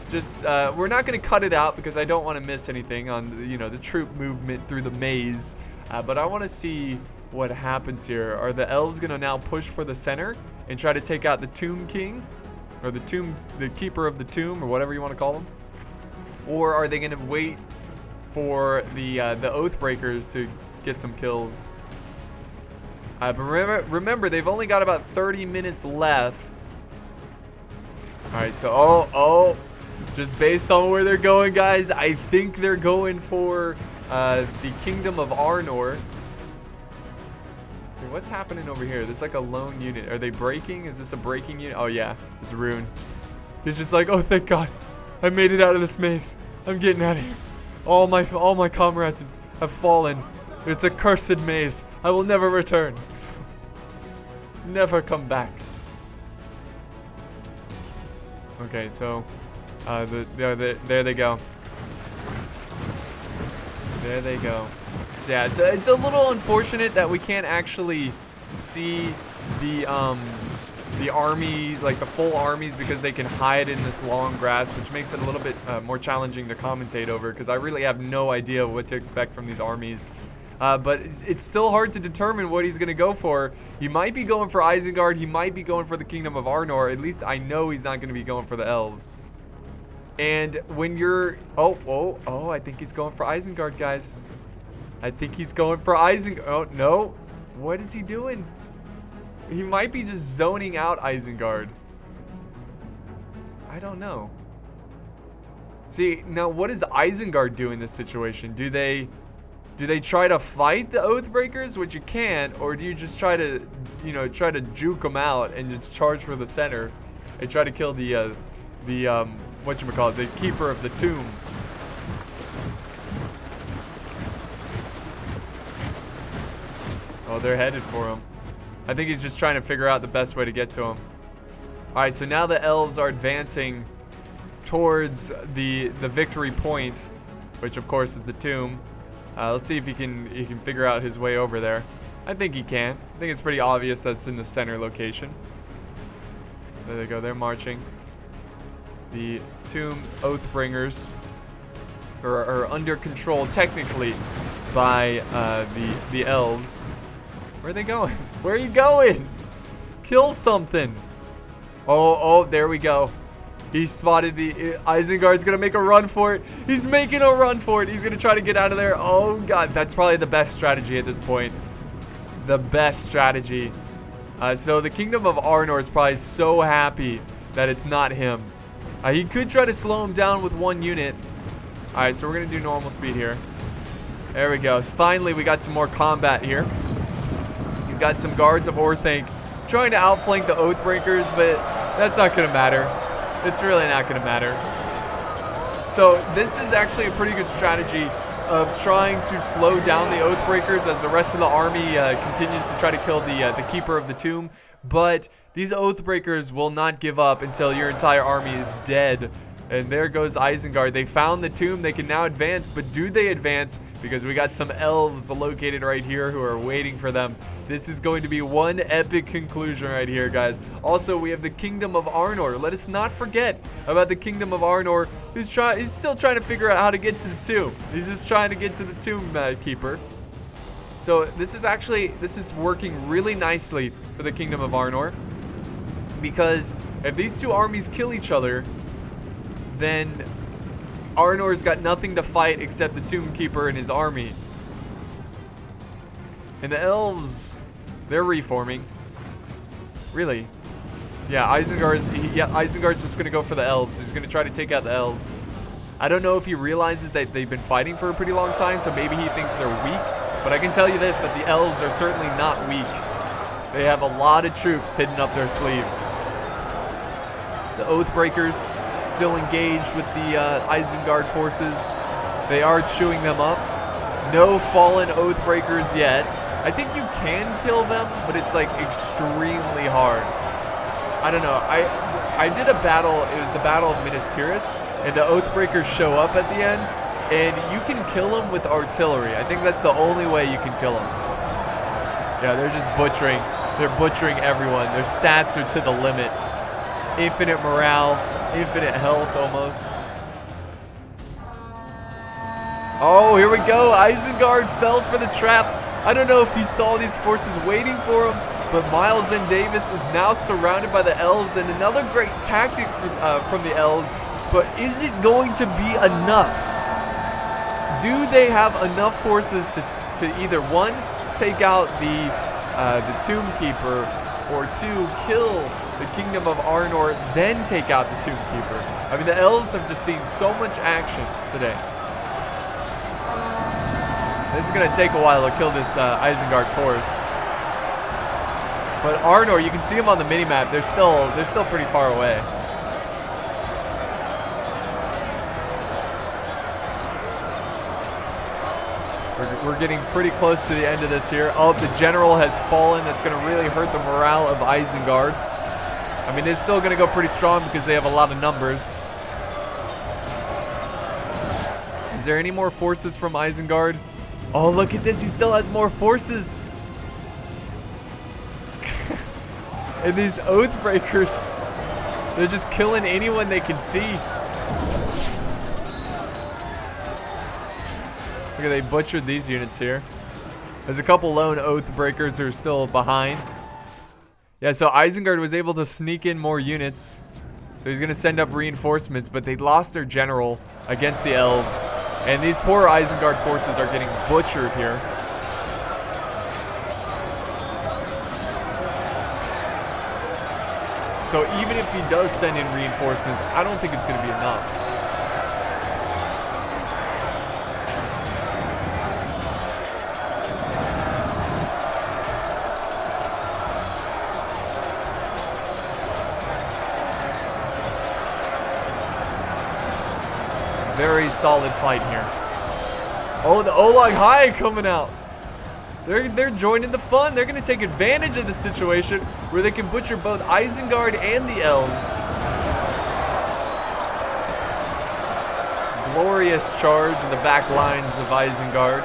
Just, we're not going to cut it out because I don't want to miss anything on, the troop movement through the maze. But I want to see what happens here. Are the elves going to now push for the center and try to take out the Tomb King? Or the Keeper of the Tomb, or whatever you want to call them? Or are they going to wait for the Oathbreakers to get some kills? But remember, they've only got about 30 minutes left. Alright, so, just based on where they're going, guys, I think they're going for the Kingdom of Arnor. Okay, what's happening over here? There's like a lone unit. Are they breaking? Is this a breaking unit? Oh yeah, it's Rune. He's just like, oh, thank God, I made it out of this maze. I'm getting out of here. All my comrades have fallen. It's a cursed maze. I will never return. Never come back. Okay, so there they go. There they go. So yeah, so it's a little unfortunate that we can't actually see the the army, like the full armies, because they can hide in this long grass, which makes it a little bit more challenging to commentate over, because I really have no idea what to expect from these armies. But it's still hard to determine what he's going to go for. He might be going for Isengard. He might be going for the Kingdom of Arnor. At least I know he's not going to be going for the Elves. And when you're... Oh, I think he's going for Isengard, guys. I think he's going for Isengard. Oh, no. What is he doing? He might be just zoning out Isengard. I don't know. See, now what does Isengard do in this situation? Do they try to fight the Oathbreakers, which you can't, or do you just try to, you know, try to juke them out and just charge for the center and try to kill the whatchamacallit, the Keeper of the Tomb? Oh, they're headed for him. I think he's just trying to figure out the best way to get to him. All right, so now the Elves are advancing towards the victory point, which of course is the tomb. Let's see if he can figure out his way over there. I think he can. I think it's pretty obvious that's in the center location. There they go. They're marching. The tomb Oathbringers are under control technically by the Elves. Where are they going? Where are you going? Kill something. Oh, there we go. He spotted the... Isengard's going to make a run for it. He's making a run for it. He's going to try to get out of there. Oh, God. That's probably the best strategy at this point. The best strategy. So the Kingdom of Arnor is probably so happy that it's not him. He could try to slow him down with one unit. All right, so we're going to do normal speed here. There we go. Finally, we got some more combat here. He's got some guards of Orthanc trying to outflank the Oathbreakers, but that's not going to matter. It's really not going to matter. So this is actually a pretty good strategy of trying to slow down the Oathbreakers as the rest of the army continues to try to kill the Keeper of the Tomb. But these Oathbreakers will not give up until your entire army is dead. And there goes Isengard. They found the tomb. They can now advance. But do they advance? Because we got some elves located right here who are waiting for them. This is going to be one epic conclusion right here, guys. Also, we have the Kingdom of Arnor. Let us not forget about the Kingdom of Arnor. He's still trying to figure out how to get to the tomb. He's just trying to get to the tomb keeper. So this is working really nicely for the Kingdom of Arnor. Because if these two armies kill each other, then Arnor's got nothing to fight except the Tomb Keeper and his army. And the Elves, they're reforming. Really? Yeah, Isengard's just gonna go for the Elves. He's gonna try to take out the Elves. I don't know if he realizes that they've been fighting for a pretty long time, so maybe he thinks they're weak. But I can tell you this, that the Elves are certainly not weak. They have a lot of troops hidden up their sleeve. The Oathbreakers still engaged with the Isengard forces. They are chewing them up. No fallen Oathbreakers yet. I think you can kill them, but it's like extremely hard. I don't know. I did a battle. It was the Battle of Minas Tirith, and the Oathbreakers show up at the end, and you can kill them with artillery. I think that's the only way you can kill them. Yeah, they're just butchering. They're butchering everyone. Their stats are to the limit. Infinite morale, infinite health almost. Oh, here we go. Isengard fell for the trap. I don't know if he saw these forces waiting for him, but Miles and Davis is now surrounded by the Elves, and another great tactic from the Elves. But is it going to be enough? Do they have enough forces to either one, take out the Tomb Keeper, or two, kill the Kingdom of Arnor, then take out the Tomb Keeper? I mean, the Elves have just seen so much action today. This is going to take a while to kill this Isengard force. But Arnor, you can see them on the minimap. They're still pretty far away. We're getting pretty close to the end of this here. Oh, the general has fallen. That's going to really hurt the morale of Isengard. I mean, they're still going to go pretty strong because they have a lot of numbers. Is there any more forces from Isengard? Oh, look at this. He still has more forces. And these Oathbreakers, they're just killing anyone they can see. Look at, they butchered these units here. There's a couple lone Oathbreakers who are still behind. Yeah, so Isengard was able to sneak in more units. So he's going to send up reinforcements, but they lost their general against the Elves. And these poor Isengard forces are getting butchered here. So even if he does send in reinforcements, I don't think it's going to be enough. Very solid fight here. Oh, the Olag High coming out. They're joining the fun. They're going to take advantage of the situation where they can butcher both Isengard and the Elves. Glorious charge in the back lines of Isengard.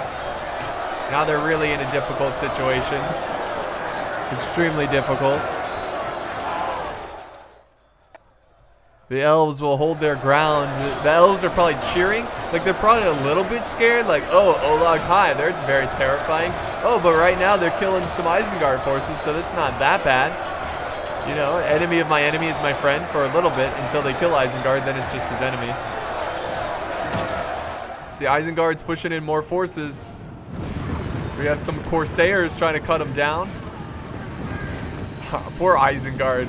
Now they're really in a difficult situation. Extremely difficult. The Elves will hold their ground. The Elves are probably cheering. Like, they're probably a little bit scared. Like, oh, Olag High, they're very terrifying. Oh, but right now they're killing some Isengard forces, so that's not that bad. You know, enemy of my enemy is my friend for a little bit until they kill Isengard, then it's just his enemy. See, Isengard's pushing in more forces. We have some Corsairs trying to cut him down. Poor Isengard.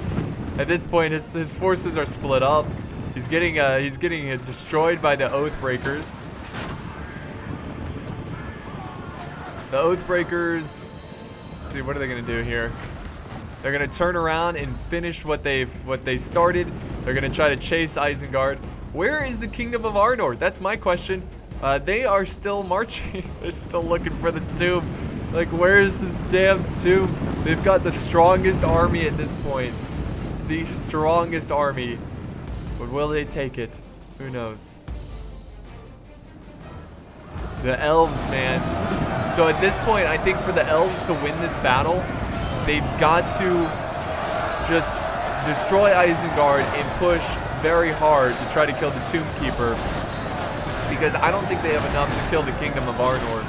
At this point, his forces are split up. He's getting destroyed by the Oathbreakers. The Oathbreakers. Let's see, what are they gonna do here? They're gonna turn around and finish what they started. They're gonna try to chase Isengard. Where is the Kingdom of Arnor? That's my question. They are still marching. They're still looking for the tomb. Like, where is this damn tomb? They've got the strongest army at this point. The strongest army. But will they take it? Who knows? The Elves, man. So at this point, I think for the Elves to win this battle, they've got to just destroy Isengard and push very hard to try to kill the Tomb Keeper. Because I don't think they have enough to kill the Kingdom of Arnor.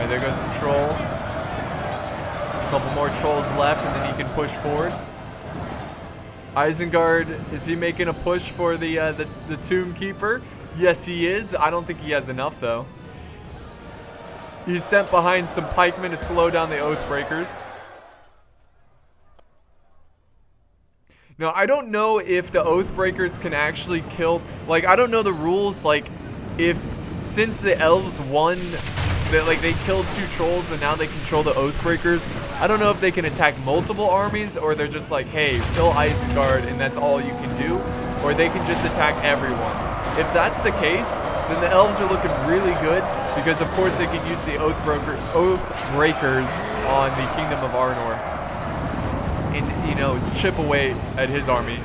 There goes the troll. A couple more trolls left, and then he can push forward. Isengard, is he making a push for the Tomb Keeper? Yes, he is. I don't think he has enough, though. He's sent behind some pikemen to slow down the Oathbreakers. Now, I don't know if the Oathbreakers can actually kill... Like, I don't know the rules, like, if... Since the Elves won... they killed 2 trolls and now they control the Oathbreakers. I don't know if they can attack multiple armies or they're just like, hey, kill Isengard and that's all you can do. Or they can just attack everyone. If that's the case, then the Elves are looking really good because of course they can use the Oathbreakers on the Kingdom of Arnor. And, you know, chip away at his army.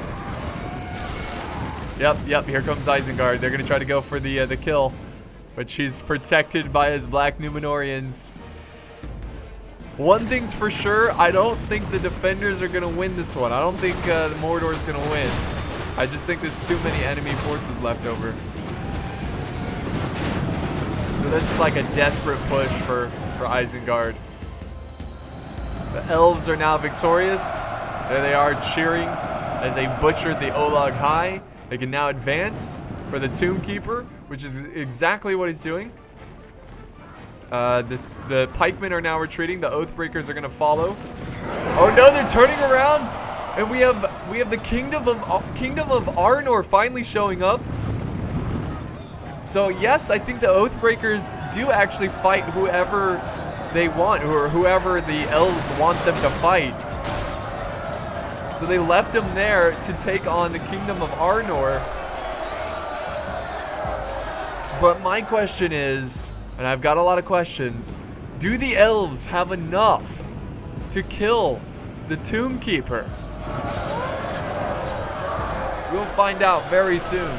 Yep, here comes Isengard. They're going to try to go for the kill. But she's protected by his Black Numenorians. One thing's for sure, I don't think the defenders are going to win this one. I don't think the Mordor is going to win. I just think there's too many enemy forces left over. So this is like a desperate push for Isengard. The Elves are now victorious. There they are cheering as they butchered the Olag High. They can now advance for the Tomb Keeper, which is exactly what he's doing. The pikemen are now retreating. The Oathbreakers are going to follow. Oh no, they're turning around, and we have the Kingdom of Arnor finally showing up. So yes, I think the Oathbreakers do actually fight whoever they want, or whoever the Elves want them to fight. So they left them there to take on the Kingdom of Arnor. But my question is, and I've got a lot of questions, do the Elves have enough to kill the Tomb Keeper? We'll find out very soon.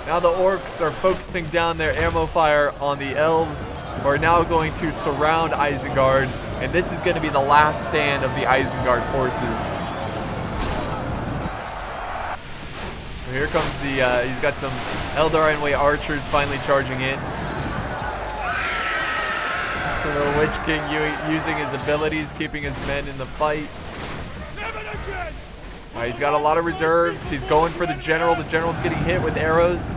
Now the orcs are focusing down their ammo fire on the elves, who are now going to surround Isengard, and this is going to be the last stand of the Isengard forces. So here comes the, he's got some Eldarinway archers finally charging in. The Witch King using his abilities, keeping his men in the fight. He's got a lot of reserves. He's going for the general. The general's getting hit with arrows.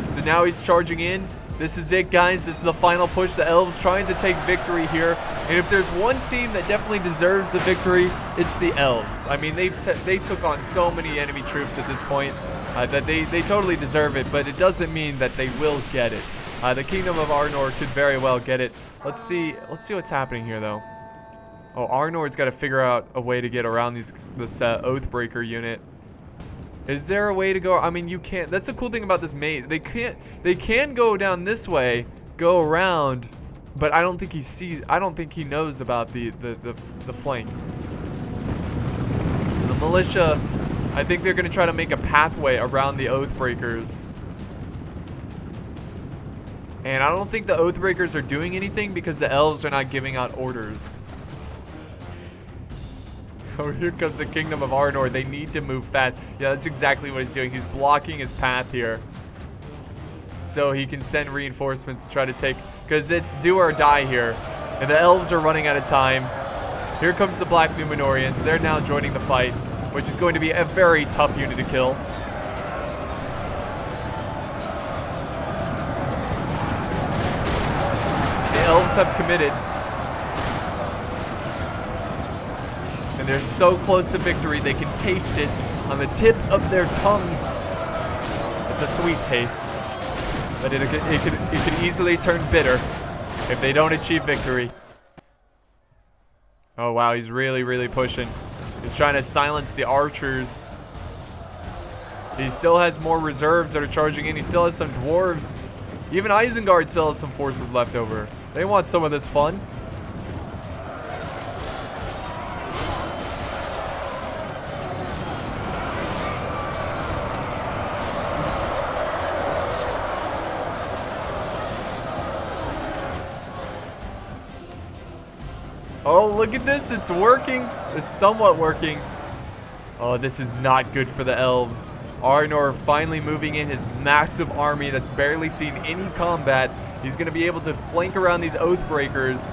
So now he's charging in. This is it, guys. This is the final push. The elves trying to take victory here. And if there's one team that definitely deserves the victory, it's the elves. I mean, they took on so many enemy troops at this point that they totally deserve it. But it doesn't mean that they will get it. The Kingdom of Arnor could very well get it. Let's see what's happening here, though. Oh, Arnor's got to figure out a way to get around this Oathbreaker unit. Is there a way to go? I mean, you can't. That's the cool thing about this maze. They can go down this way, go around, but I don't think he sees. I don't think he knows about the flank. The militia, I think they're gonna try to make a pathway around the Oathbreakers. And I don't think the Oathbreakers are doing anything because the elves are not giving out orders. So here comes the Kingdom of Arnor. They need to move fast. Yeah, that's exactly what he's doing. He's blocking his path here, so he can send reinforcements to try to take, because it's do or die here. And the elves are running out of time. Here comes the Black Numenorians. They're now joining the fight, which is going to be a very tough unit to kill. The elves have committed. And they're so close to victory, they can taste it on the tip of their tongue. It's a sweet taste, but it could easily turn bitter if they don't achieve victory. Oh wow, he's really pushing. He's trying to silence the archers. He still has more reserves that are charging in. He still has some dwarves. Even Isengard still has some forces left over. They want some of this fun. Oh, look at this. It's working. It's somewhat working. Oh, this is not good for the elves. Arnor finally moving in his massive army that's barely seen any combat. He's going to be able to flank around these Oathbreakers,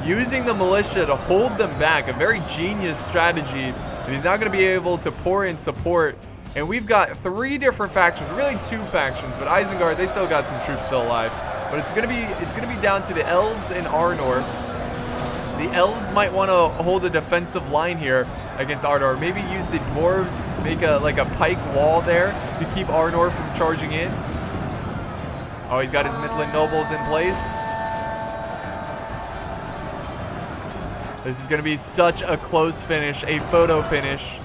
using the militia to hold them back. A very genius strategy. And he's now going to be able to pour in support. And we've got 3 different factions, really 2 factions, but Isengard, they still got some troops still alive. But it's going to be down to the elves and Arnor. The elves might want to hold a defensive line here against Arnor. Maybe use the dwarves, make like a pike wall there to keep Arnor from charging in. Oh, he's got his Midland nobles in place. This is going to be such a close finish, a photo finish.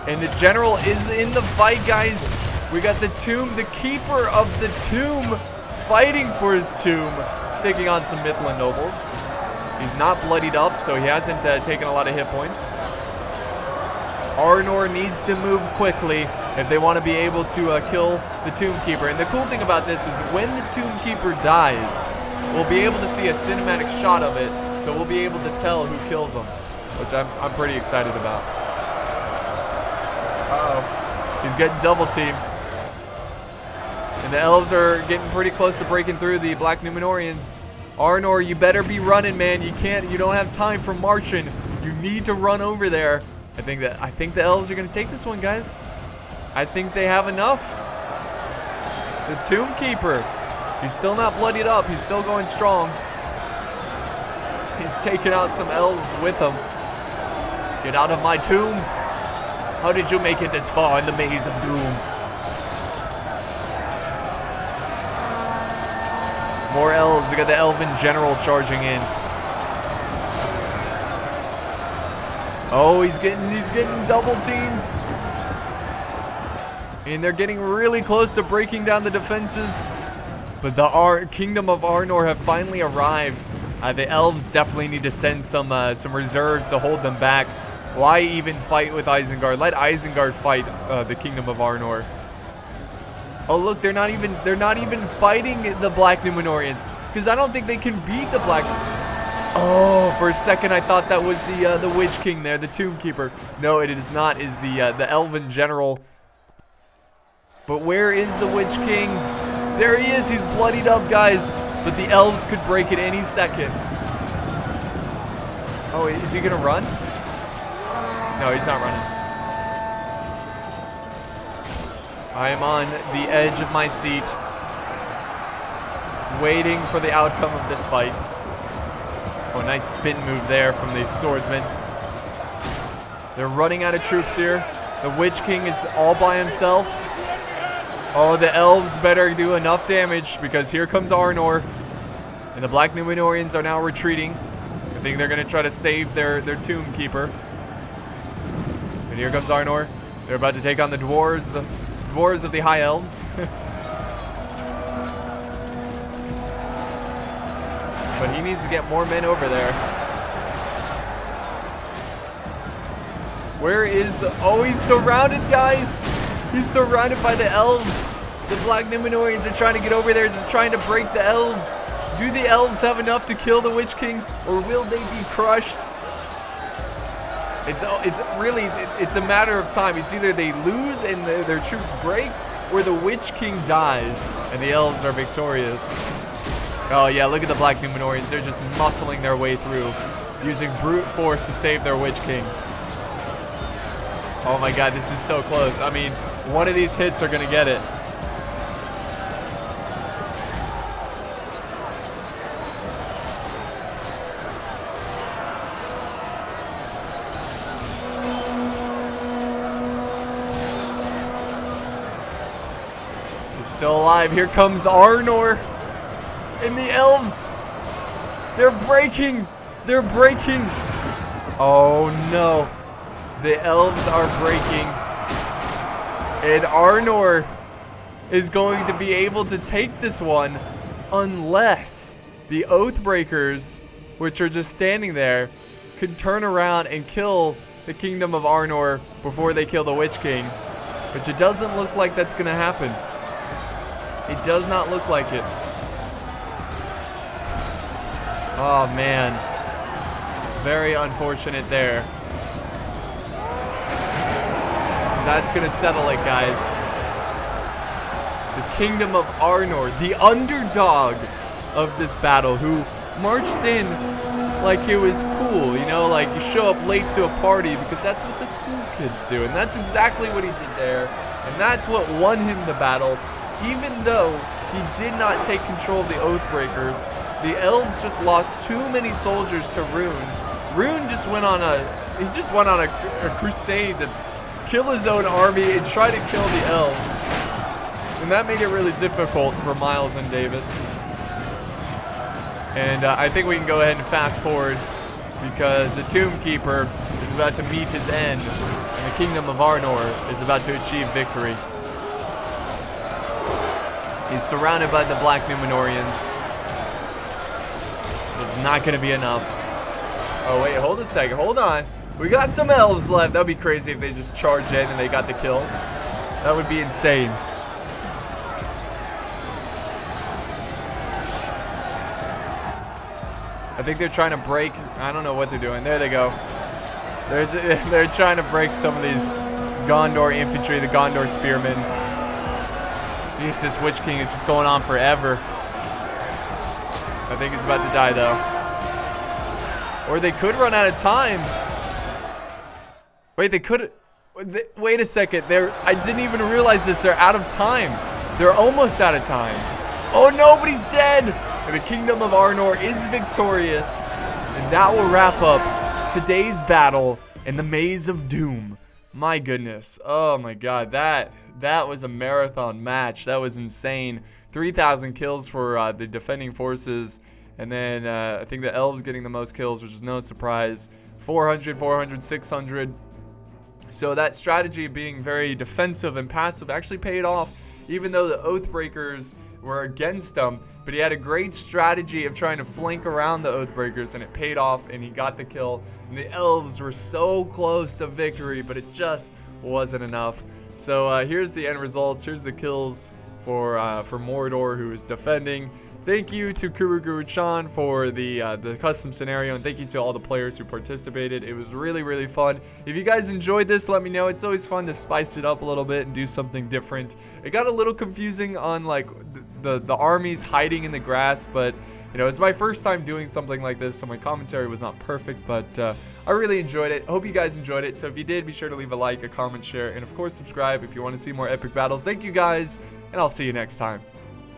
And the general is in the fight, guys. We got the tomb, the keeper of the tomb, fighting for his tomb, taking on some Midland nobles. He's not bloodied up, so he hasn't taken a lot of hit points. Arnor needs to move quickly if they want to be able to kill the Tomb Keeper. And the cool thing about this is when the Tomb Keeper dies, we'll be able to see a cinematic shot of it, so we'll be able to tell who kills him, which I'm pretty excited about. Uh-oh. He's getting double teamed. And the elves are getting pretty close to breaking through the Black Numenorians. Arnor, you better be running, man. You don't have time for marching. You need to run over there. I think the elves are gonna take this one, guys. I think they have enough. The Tomb Keeper. He's still not bloodied up. He's still going strong. He's taking out some elves with him. Get out of my tomb. How did you make it this far in the maze of doom? More elves. We got the elven general charging in. Oh, he's getting double teamed. And they're getting really close to breaking down the defenses. But the Kingdom of Arnor have finally arrived. The elves definitely need to send some reserves to hold them back. Why even fight with Isengard? Let Isengard fight the Kingdom of Arnor. Oh look, they're not even fighting the Black Numenorians, because I don't think they can beat the Black. Oh, for a second I thought that was the Witch King there, the Tomb Keeper. No, it is not. Is the Elven General. But where is the Witch King? There he is. He's bloodied up, guys. But the elves could break it any second. Oh, is he gonna run? No, he's not running. I am on the edge of my seat, waiting for the outcome of this fight. Oh, nice spin move there from the swordsman. They're running out of troops here. The Witch King is all by himself. Oh, the elves better do enough damage, because here comes Arnor. And the Black Numenorians are now retreating. I think they're going to try to save their Tomb Keeper. And here comes Arnor. They're about to take on the dwarves of the High Elves. But he needs to get more men over there. Where is the... Oh, he's surrounded, guys. He's surrounded by the elves. The Black Numenorians are trying to get over there. They're trying to break the elves. Do the elves have enough to kill the Witch King, or will they be crushed? It's a matter of time. It's either they lose and their troops break, or the Witch King dies and the elves are victorious. Oh yeah, look at the Black Numenorians. They're just muscling their way through, using brute force to save their Witch King. Oh my god, this is so close. I mean, one of these hits are gonna get it. He's still alive. Here comes Arnor. And the elves. They're breaking. They're breaking. Oh no. The elves are breaking. And Arnor is going to be able to take this one unless the Oathbreakers, which are just standing there, could turn around and kill the Kingdom of Arnor before they kill the Witch King. Which it doesn't look like that's going to happen. It does not look like it. Oh man. Very unfortunate there. That's gonna settle it, guys. The Kingdom of Arnor, the underdog of this battle, who marched in like it was cool, you know, like you show up late to a party because that's what the cool kids do. And that's exactly what he did there. And that's what won him the battle. Even though he did not take control of the Oathbreakers, the elves just lost too many soldiers to Rune. Rune just went on a crusade to kill his own army and try to kill the elves. And that made it really difficult for Miles and Davis. And I think we can go ahead and fast forward, because the Tomb Keeper is about to meet his end, and the Kingdom of Arnor is about to achieve victory. He's surrounded by the Black Numenorians. It's not going to be enough. Oh wait, hold a second, hold on. We got some elves left. That would be crazy if they just charged in and they got the kill. That would be insane. I think they're trying to break. I don't know what they're doing. There they go. They're trying to break some of these Gondor infantry, the Gondor spearmen. Jeez, this Witch King is just going on forever. I think he's about to die though. Or they could run out of time. Wait, they could. Wait a second. I didn't even realize this. They're out of time. They're almost out of time. Oh, nobody's dead. And the Kingdom of Arnor is victorious. And that will wrap up today's battle in the Maze of Doom. My goodness. Oh my god. That was a marathon match. That was insane. 3,000 kills for the defending forces. And then I think the elves getting the most kills, which is no surprise. 400, 400, 600. So that strategy of being very defensive and passive actually paid off, even though the Oathbreakers were against him, but he had a great strategy of trying to flank around the Oathbreakers, and it paid off, and he got the kill. And the Elves were so close to victory, but it just wasn't enough. So here's the end results. Here's the kills for Mordor, who is defending. Thank you to KuroGuroChan for the custom scenario, and thank you to all the players who participated. It was really, really fun. If you guys enjoyed this, let me know. It's always fun to spice it up a little bit and do something different. It got a little confusing on like the armies hiding in the grass, but you know, it's my first time doing something like this, so my commentary was not perfect, but I really enjoyed it. Hope you guys enjoyed it. So if you did, be sure to leave a like, a comment, share, and of course subscribe if you want to see more epic battles. Thank you guys, and I'll see you next time.